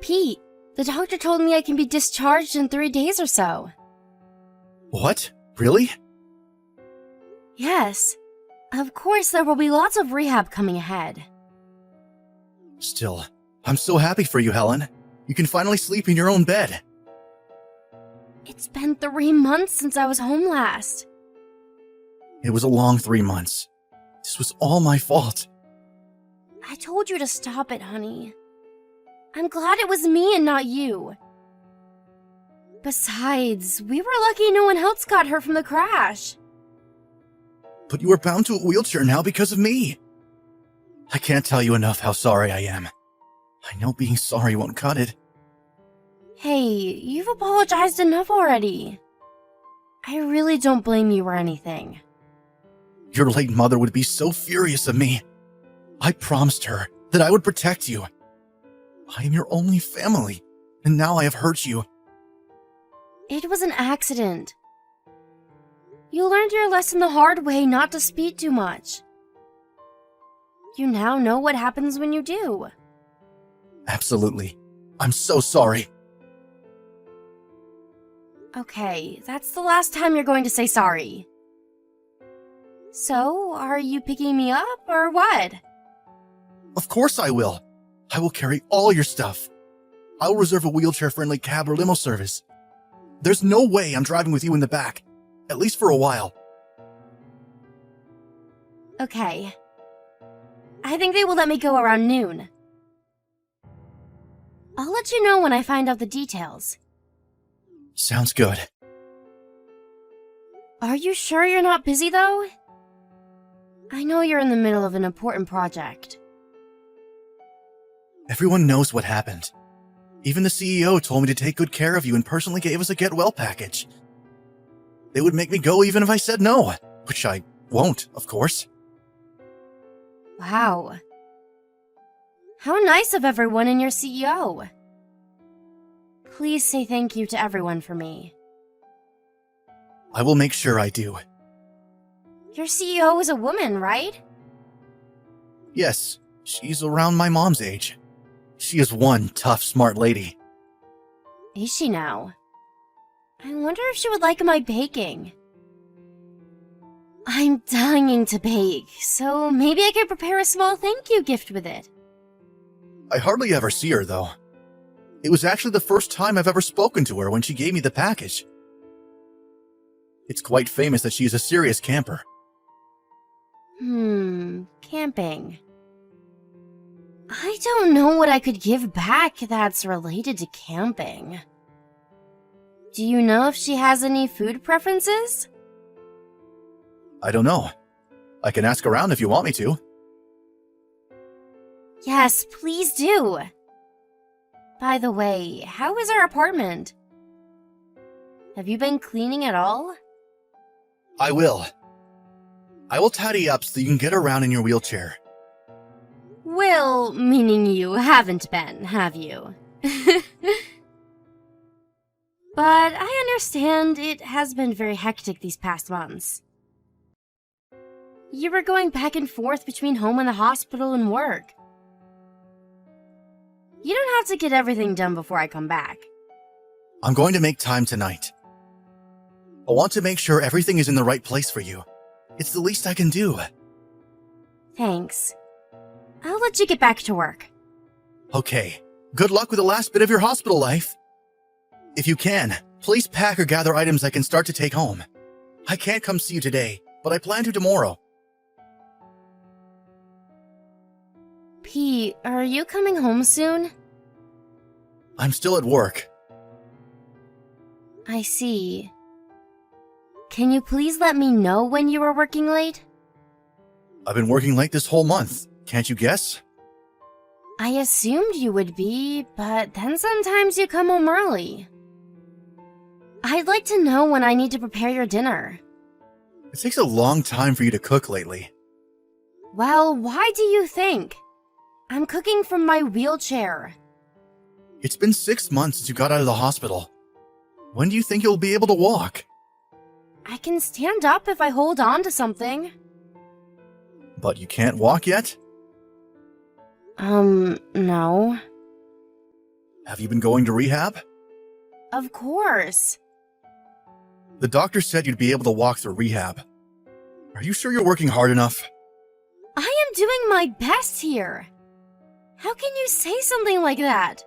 Pete, the doctor told me I can be discharged in 3 days or so. What? Really? Yes. Of course, there will be lots of rehab coming ahead. Still, I'm so happy for you, Helen. You can finally sleep in your own bed. It's been 3 months since I was home last. It was a long 3 months. This was all my fault. I told you to stop it, honey. I'm glad it was me and not you. Besides, we were lucky no one else got hurt from the crash. But you are bound to a wheelchair now because of me. I can't tell you enough how sorry I am. I know being sorry won't cut it. Hey, you've apologized enough already. I really don't blame you or anything. Your late mother would be so furious of me. I promised her that I would protect you. I am your only family, and now I have hurt you. It was an accident. You learned your lesson the hard way not to speed too much. You now know what happens when you do. Absolutely. I'm so sorry. Okay, that's the last time you're going to say sorry. So, are you picking me up, or what? Of course I will. I will carry all your stuff. I will reserve a wheelchair-friendly cab or limo service. There's no way I'm driving with you in the back, at least for a while. Okay. I think they will let me go around noon. I'll let you know when I find out the details. Sounds good. Are you sure you're not busy, though? I know you're in the middle of an important project. Everyone knows what happened. Even the CEO told me to take good care of you and personally gave us a get well package. They would make me go even if I said no, which I won't, of course. Wow. How nice of everyone and your CEO. Please say thank you to everyone for me. I will make sure I do. Your CEO is a woman, right? Yes, she's around my mom's age. She is one tough, smart lady. Is she now? I wonder if she would like my baking. I'm dying to bake, so maybe I could prepare a small thank you gift with it. I hardly ever see her, though. It was actually the first time I've ever spoken to her when she gave me the package. It's quite famous that she is a serious camper. Camping. I don't know what I could give back that's related to camping. Do you know if she has any food preferences? I don't know. I can ask around if you want me to. Yes, please do. By the way, how is our apartment? Have you been cleaning at all? I will. I will tidy up so you can get around in your wheelchair. Will, meaning you haven't been, have you? But I understand it has been very hectic these past months. You were going back and forth between home and the hospital and work. You don't have to get everything done before I come back. I'm going to make time tonight. I want to make sure everything is in the right place for you. It's the least I can do. Thanks. I'll let you get back to work. Okay. Good luck with the last bit of your hospital life. If you can, please pack or gather items I can start to take home. I can't come see you today, but I plan to tomorrow. Pete, are you coming home soon? I'm still at work. I see. Can you please let me know when you are working late? I've been working late this whole month. Can't you guess? I assumed you would be, but then sometimes you come home early. I'd like to know when I need to prepare your dinner. It takes a long time for you to cook lately. Well, why do you think? I'm cooking from my wheelchair. It's been 6 months since you got out of the hospital. When do you think you'll be able to walk? I can stand up if I hold on to something. But you can't walk yet? No. Have you been going to rehab? Of course. The doctor said you'd be able to walk through rehab. Are you sure you're working hard enough? I am doing my best here. How can you say something like that?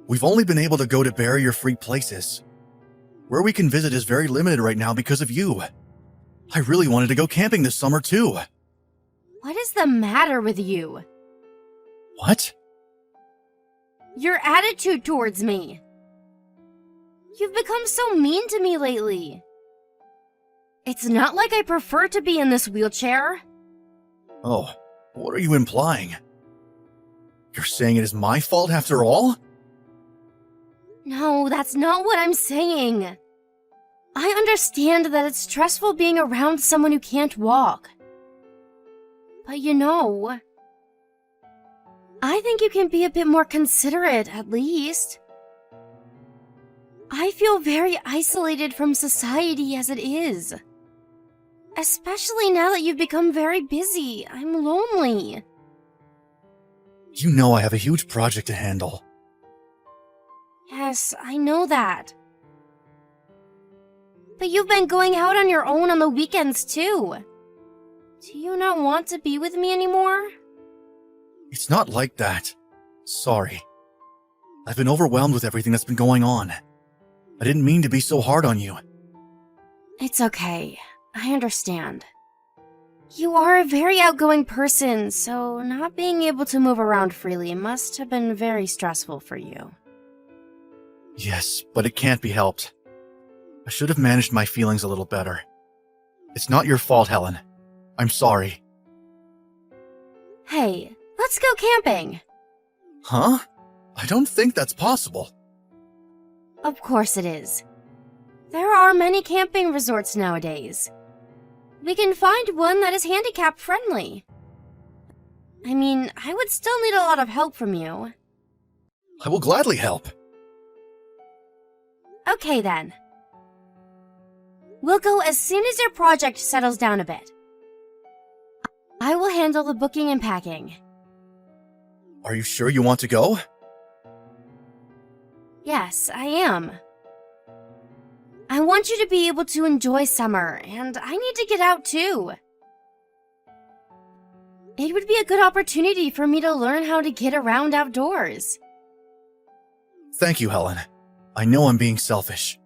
We've only been able to go to barrier-free places. Where we can visit is very limited right now because of you. I really wanted to go camping this summer too. What is the matter with you? What? Your attitude towards me. You've become so mean to me lately. It's not like I prefer to be in this wheelchair. Oh, what are you implying? You're saying it is my fault after all? No, that's not what I'm saying. I understand that it's stressful being around someone who can't walk. But you know, I think you can be a bit more considerate, at least. I feel very isolated from society as it is. Especially now that you've become very busy. I'm lonely. You know I have a huge project to handle. Yes, I know that. But you've been going out on your own on the weekends too. Do you not want to be with me anymore? It's not like that. Sorry. I've been overwhelmed with everything that's been going on. I didn't mean to be so hard on you. It's okay. I understand. You are a very outgoing person, so not being able to move around freely must have been very stressful for you. Yes, but it can't be helped. I should have managed my feelings a little better. It's not your fault, Helen. I'm sorry. Hey, let's go camping. Huh? I don't think that's possible. Of course it is. There are many camping resorts nowadays. We can find one that is handicap friendly. I mean, I would still need a lot of help from you. I will gladly help. Okay then. We'll go as soon as your project settles down a bit. I will handle the booking and packing. Are you sure you want to go? Yes, I am. I want you to be able to enjoy summer, and I need to get out too. It would be a good opportunity for me to learn how to get around outdoors. Thank you, Helen. I know I'm being selfish.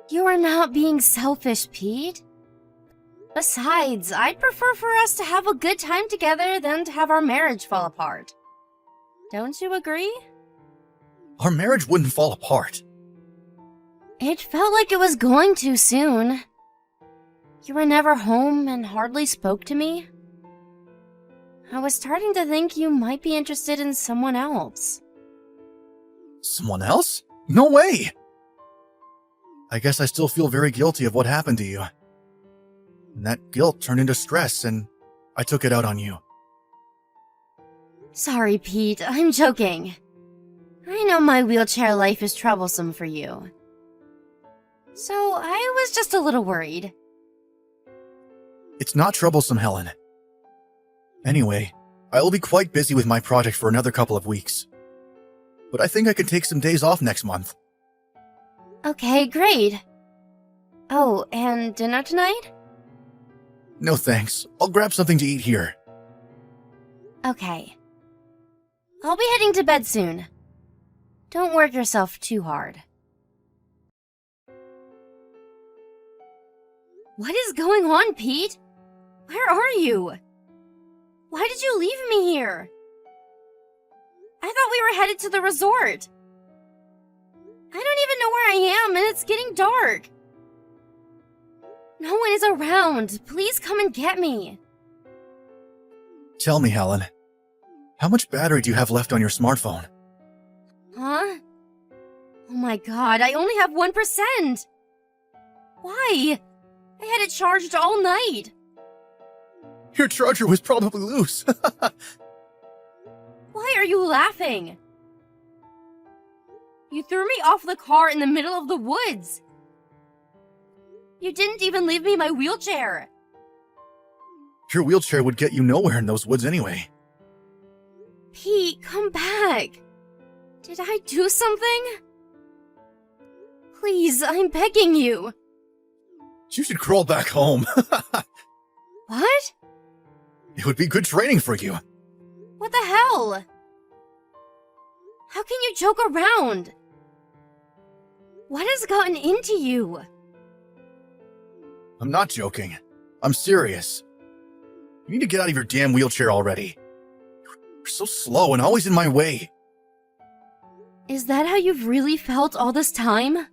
You are not being selfish, Pete. Besides, I'd prefer for us to have a good time together than to have our marriage fall apart. Don't you agree? Our marriage wouldn't fall apart. It felt like it was going to soon. You were never home and hardly spoke to me. I was starting to think you might be interested in someone else. Someone else? No way! I guess I still feel very guilty of what happened to you. And that guilt turned into stress, and I took it out on you. Sorry, Pete, I'm joking. I know my wheelchair life is troublesome for you. So I was just a little worried. It's not troublesome, Helen. Anyway, I will be quite busy with my project for another couple of weeks. But I think I can take some days off next month. Okay, great. Oh, and dinner tonight? No thanks. I'll grab something to eat here. Okay. I'll be heading to bed soon. Don't work yourself too hard. What is going on, Pete? Where are you? Why did you leave me here? I thought we were headed to the resort. I don't even know where I am, and it's getting dark. No one is around. Please come and get me. Tell me, Helen, how much battery do you have left on your smartphone? Huh? Oh my god, I only have 1%. Why? I had it charged all night. Your charger was probably loose. Why are you laughing? You threw me off the car in the middle of the woods. You didn't even leave me my wheelchair. Your wheelchair would get you nowhere in those woods anyway. Pete, come back. Did I do something? Please, I'm begging you. You should crawl back home. What? It would be good training for you. What the hell? How can you joke around? What has gotten into you? I'm not joking. I'm serious. You need to get out of your damn wheelchair already. You're so slow and always in my way. Is that how you've really felt all this time?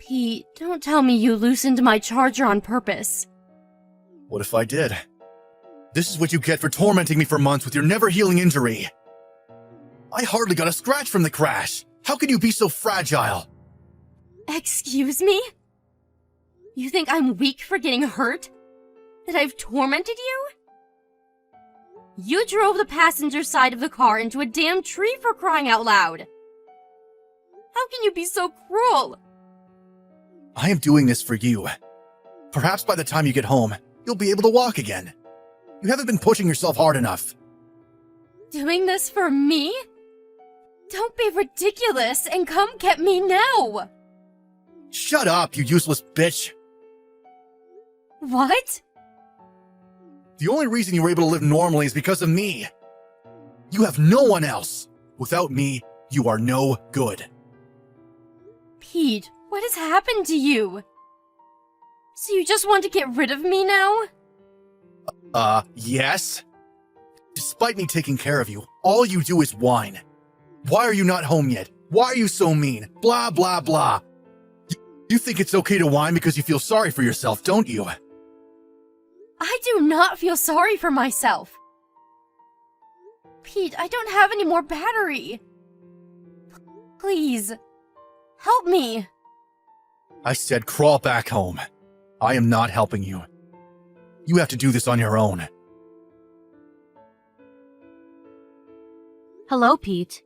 Pete, don't tell me you loosened my charger on purpose. What if I did? This is what you get for tormenting me for months with your never-healing injury. I hardly got a scratch from the crash. How can you be so fragile? Excuse me? You think I'm weak for getting hurt? That I've tormented you? You drove the passenger side of the car into a damn tree for crying out loud. How can you be so cruel? I am doing this for you. Perhaps by the time you get home, you'll be able to walk again. You haven't been pushing yourself hard enough. Doing this for me? Don't be ridiculous and come get me now! Shut up, you useless bitch! What? The only reason you were able to live normally is because of me. You have no one else. Without me, you are no good. Pete, what has happened to you? So you just want to get rid of me now? Yes? Despite me taking care of you, all you do is whine. Why are you not home yet? Why are you so mean? Blah, blah, blah. You think it's okay to whine because you feel sorry for yourself, don't you? I do not feel sorry for myself. Pete, I don't have any more battery. Please, help me. I said crawl back home. I am not helping you. You have to do this on your own. Hello, Pete.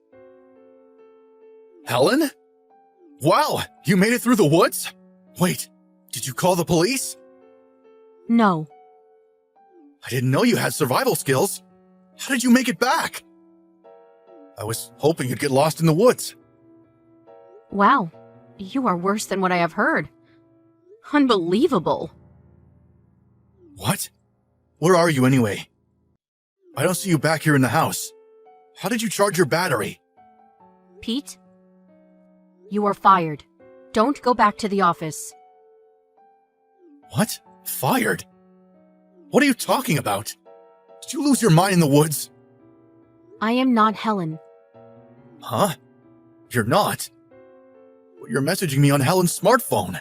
Helen? Wow, you made it through the woods? Wait, did you call the police? No. I didn't know you had survival skills. How did you make it back? I was hoping you'd get lost in the woods. Wow, you are worse than what I have heard. Unbelievable. What? Where are you anyway? I don't see you back here in the house. How did you charge your battery? Pete, you are fired. Don't go back to the office. What? Fired? What are you talking about? Did you lose your mind in the woods? I am not Helen. Huh? You're not? But you're messaging me on Helen's smartphone.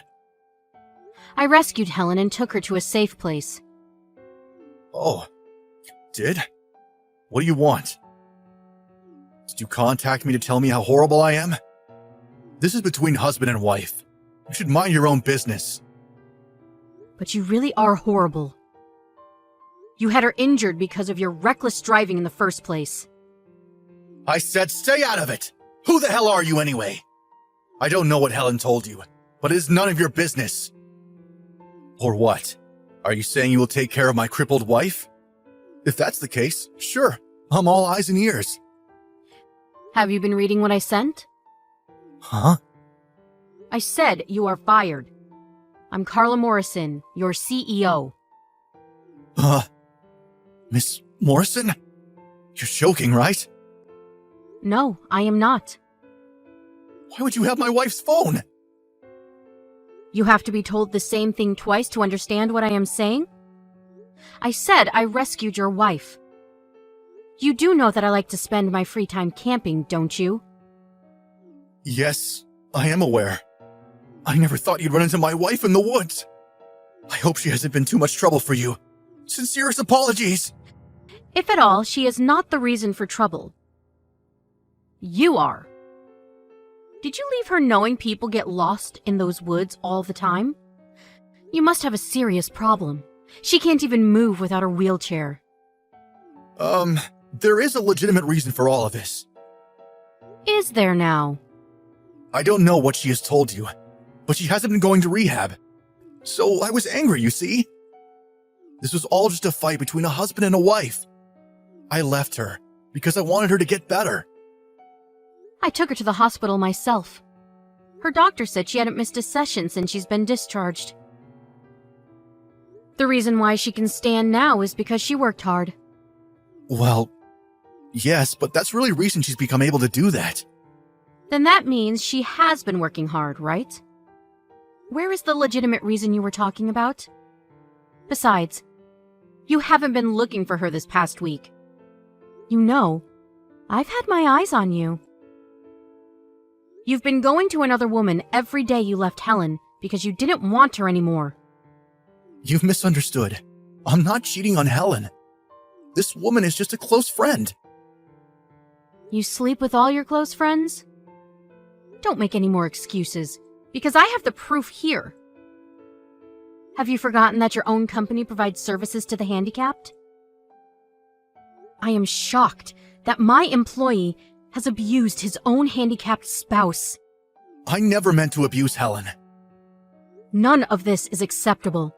I rescued Helen and took her to a safe place. Oh, you did? What do you want? Did you contact me to tell me how horrible I am? This is between husband and wife. You should mind your own business. But you really are horrible. You had her injured because of your reckless driving in the first place. I said stay out of it! Who the hell are you anyway? I don't know what Helen told you, but it is none of your business. Or what? Are you saying you will take care of my crippled wife? If that's the case, sure, I'm all eyes and ears. Have you been reading what I sent? Huh? I said you are fired. I'm Carla Morrison, your CEO. Miss Morrison? You're joking, right? No, I am not. Why would you have my wife's phone? You have to be told the same thing twice to understand what I am saying? I said I rescued your wife. You do know that I like to spend my free time camping, don't you? Yes, I am aware. I never thought you'd run into my wife in the woods. I hope she hasn't been too much trouble for you. Sincerest apologies. If at all, she is not the reason for trouble. You are. Did you leave her knowing people get lost in those woods all the time? You must have a serious problem. She can't even move without her wheelchair. There is a legitimate reason for all of this. Is there now? I don't know what she has told you, but she hasn't been going to rehab. So I was angry, you see? This was all just a fight between a husband and a wife. I left her because I wanted her to get better. I took her to the hospital myself. Her doctor said she hadn't missed a session since she's been discharged. The reason why she can stand now is because she worked hard. Well, yes, but that's really recent she's become able to do that. Then that means she has been working hard, right? Where is the legitimate reason you were talking about? Besides, you haven't been looking for her this past week. You know, I've had my eyes on you. You've been going to another woman every day you left Helen because you didn't want her anymore. You've misunderstood. I'm not cheating on Helen. This woman is just a close friend. You sleep with all your close friends? Don't make any more excuses, because I have the proof here. Have you forgotten that your own company provides services to the handicapped? I am shocked that my employee has abused his own handicapped spouse. I never meant to abuse Helen. None of this is acceptable.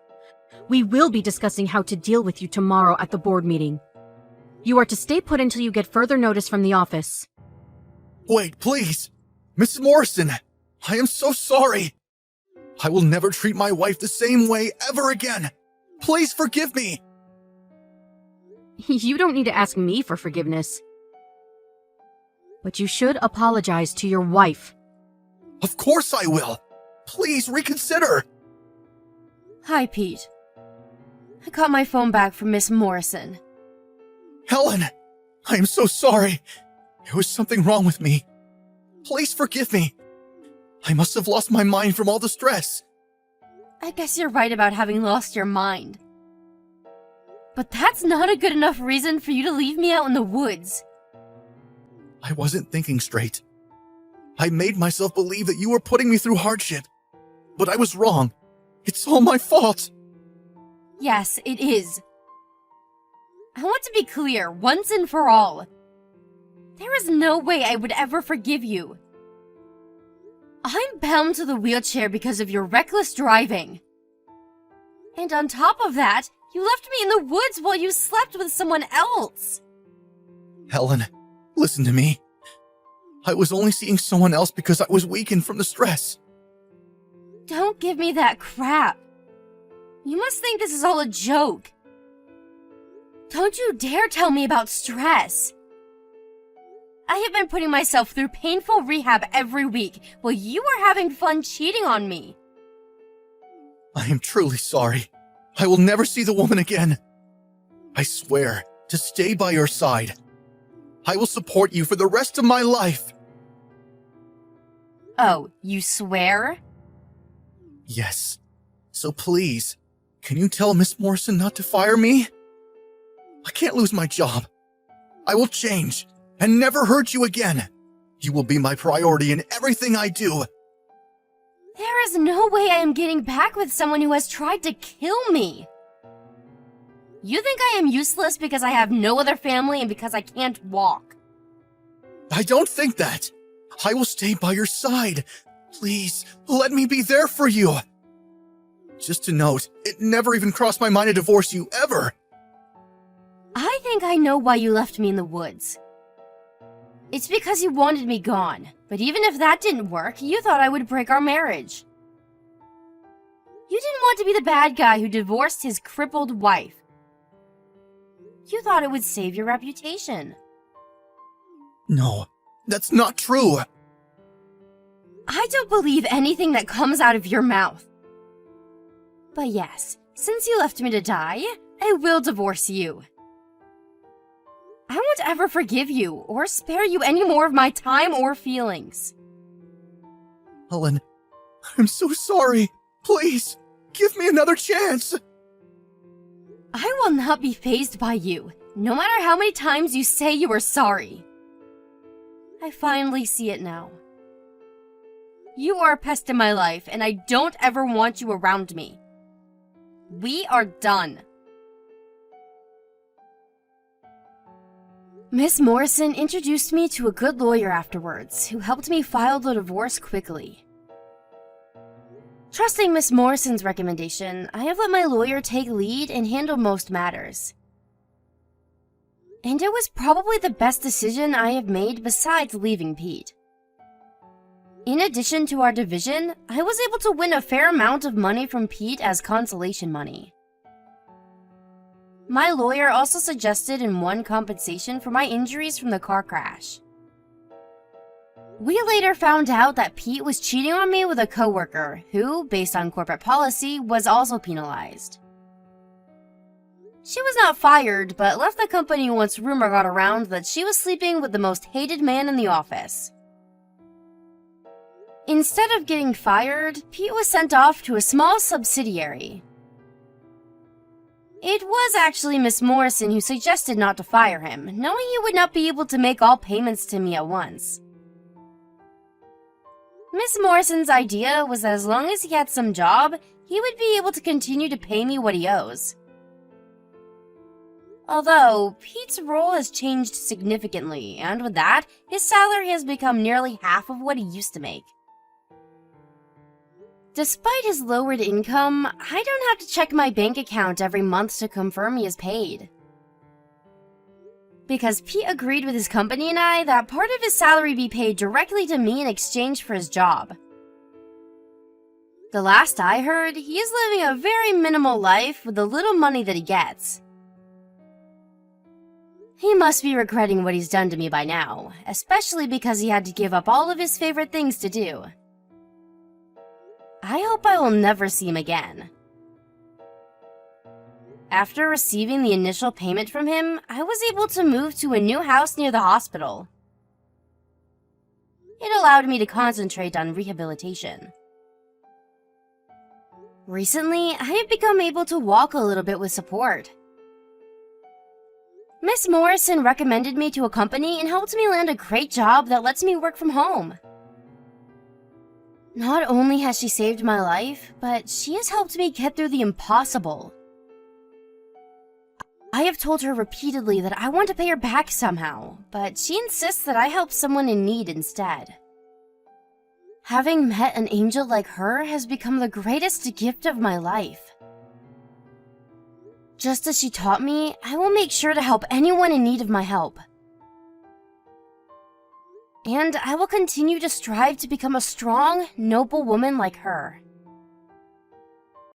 We will be discussing how to deal with you tomorrow at the board meeting. You are to stay put until you get further notice from the office. Wait, please. Mrs. Morrison, I am so sorry. I will never treat my wife the same way ever again. Please forgive me. You don't need to ask me for forgiveness. But you should apologize to your wife. Of course I will. Please reconsider. Hi, Pete. I got my phone back from Miss Morrison. Helen, I am so sorry. There was something wrong with me. Please forgive me. I must have lost my mind from all the stress. I guess you're right about having lost your mind. But that's not a good enough reason for you to leave me out in the woods. I wasn't thinking straight. I made myself believe that you were putting me through hardship. But I was wrong. It's all my fault. Yes, it is. I want to be clear, once and for all. There is no way I would ever forgive you. I'm bound to the wheelchair because of your reckless driving. And on top of that, you left me in the woods while you slept with someone else. Helen, listen to me. I was only seeing someone else because I was weakened from the stress. Don't give me that crap. You must think this is all a joke. Don't you dare tell me about stress. I have been putting myself through painful rehab every week while you are having fun cheating on me. I am truly sorry. I will never see the woman again. I swear to stay by your side. I will support you for the rest of my life. Oh, you swear? Yes. So please, can you tell Miss Morrison not to fire me? I can't lose my job. I will change and never hurt you again. You will be my priority in everything I do. There is no way I am getting back with someone who has tried to kill me. You think I am useless because I have no other family and because I can't walk? I don't think that. I will stay by your side. Please, let me be there for you. Just to note, it never even crossed my mind to divorce you ever. I think I know why you left me in the woods. It's because you wanted me gone, but even if that didn't work, you thought I would break our marriage. You didn't want to be the bad guy who divorced his crippled wife. You thought it would save your reputation. No, that's not true. I don't believe anything that comes out of your mouth. But yes, since you left me to die, I will divorce you. I won't ever forgive you or spare you any more of my time or feelings. Helen, I'm so sorry. Please, give me another chance. I will not be fazed by you, no matter how many times you say you are sorry. I finally see it now. You are a pest in my life, and I don't ever want you around me. We are done. Miss Morrison introduced me to a good lawyer afterwards, who helped me file the divorce quickly. Trusting Miss Morrison's recommendation, I have let my lawyer take lead and handle most matters. And it was probably the best decision I have made besides leaving Pete. In addition to our division, I was able to win a fair amount of money from Pete as consolation money. My lawyer also suggested and won compensation for my injuries from the car crash. We later found out that Pete was cheating on me with a coworker who, based on corporate policy, was also penalized. She was not fired, but left the company once rumor got around that she was sleeping with the most hated man in the office. Instead of getting fired, Pete was sent off to a small subsidiary. It was actually Miss Morrison who suggested not to fire him, knowing he would not be able to make all payments to me at once. Miss Morrison's idea was that as long as he had some job, he would be able to continue to pay me what he owes. Although, Pete's role has changed significantly, and with that, his salary has become nearly half of what he used to make. Despite his lowered income, I don't have to check my bank account every month to confirm he is paid. Because Pete agreed with his company and I that part of his salary be paid directly to me in exchange for his job. The last I heard, he is living a very minimal life with the little money that he gets. He must be regretting what he's done to me by now, especially because he had to give up all of his favorite things to do. I hope I will never see him again. After receiving the initial payment from him, I was able to move to a new house near the hospital. It allowed me to concentrate on rehabilitation. Recently, I have become able to walk a little bit with support. Miss Morrison recommended me to a company and helped me land a great job that lets me work from home. Not only has she saved my life, but she has helped me get through the impossible. I have told her repeatedly that I want to pay her back somehow, but she insists that I help someone in need instead. Having met an angel like her has become the greatest gift of my life. Just as she taught me, I will make sure to help anyone in need of my help. And I will continue to strive to become a strong, noble woman like her.